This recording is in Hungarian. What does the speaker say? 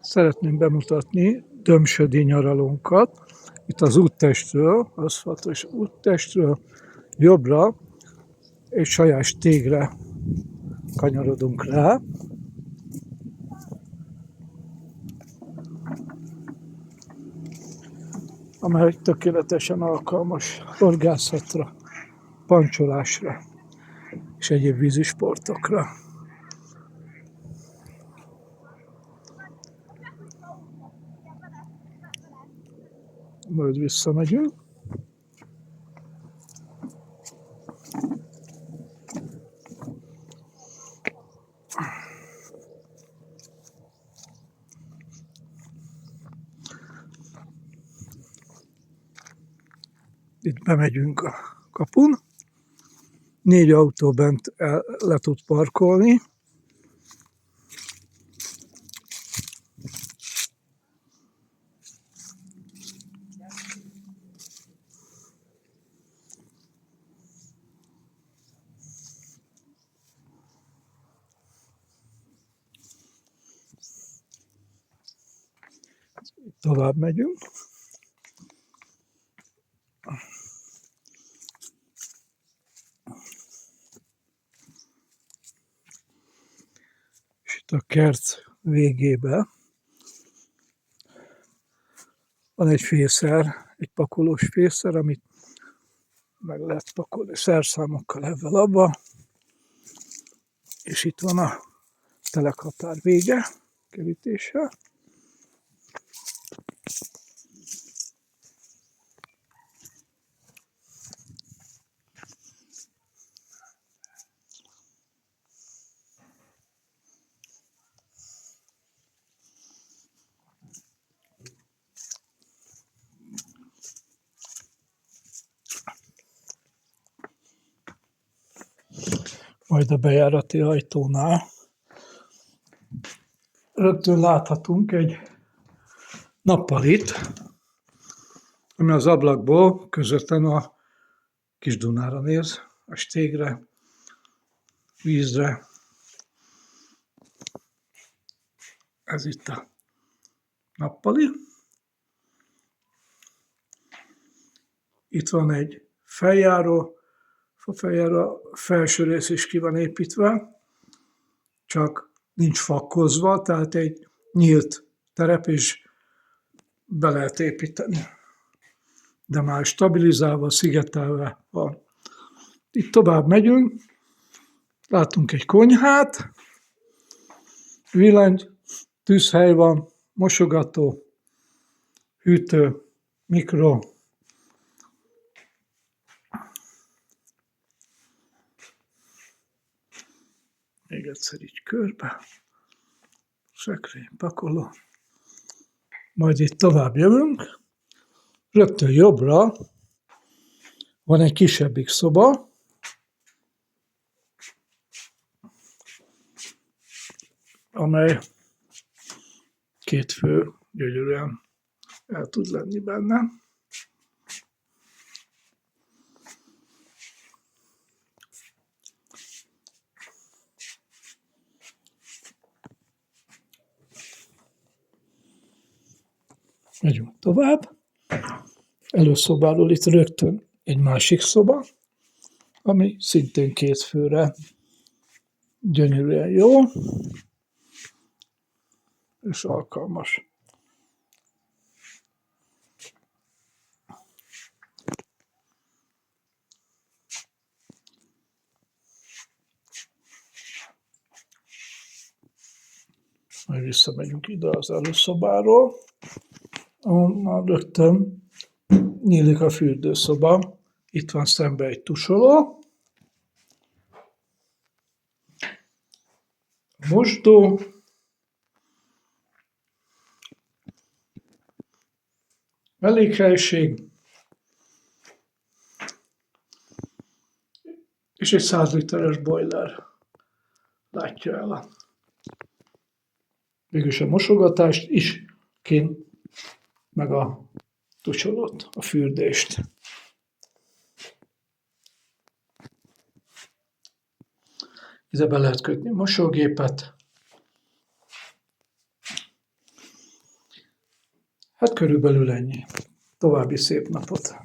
Szeretném bemutatni Dömsödi nyaralónkat. Itt az úttestről, aszfaltos úttestről jobbra egy sajás tégre kanyarodunk rá. Amely tökéletesen alkalmas horgászatra, pancsolásra és egyéb vízisportokra. Majd visszamegyünk. Itt bemegyünk a kapun. 4 autó bent le tud parkolni. Tovább megyünk. És itt a kert végében van egy fészer, egy pakolós fészer, amit meg lehet pakolni szerszámokkal ebben abba. És itt van a telekhatár vége, kerítéssel. Majd a bejárati ajtónál rögtön láthatunk egy nappalit, ami az ablakból közvetlen a Kis Dunára néz, a stégre, vízre. Ez itt a nappali. Itt van egy feljáró, a felső rész is ki van építve, csak nincs fakkozva, tehát egy nyílt terep is be lehet építeni. De már stabilizálva, szigetelve van. Itt tovább megyünk, látunk egy konyhát, villany, tűzhely van, mosogató, hűtő, mikro. Még egyszer így körbe, szekrény, pakoló. Majd itt tovább jövünk, rögtön jobbra van egy kisebbik szoba, amely 2 fő gyönyörűen el tud lenni benne. Megyünk tovább. Előszobáról itt rögtön egy másik szoba, ami szintén 2 főre gyönyörűen jó és alkalmas. Majd visszamegyünk ide az előszobáról, ahol rögtön nyílik a fürdőszoba. Itt van szembe egy tusoló, mosdó, mellékhelység, és egy 100 literes boiler látja el végülis a mosogatást is kint, meg a tusolót, a fürdést. Ide be lehet kötni mosógépet, Hát körülbelül ennyi. További szép napot!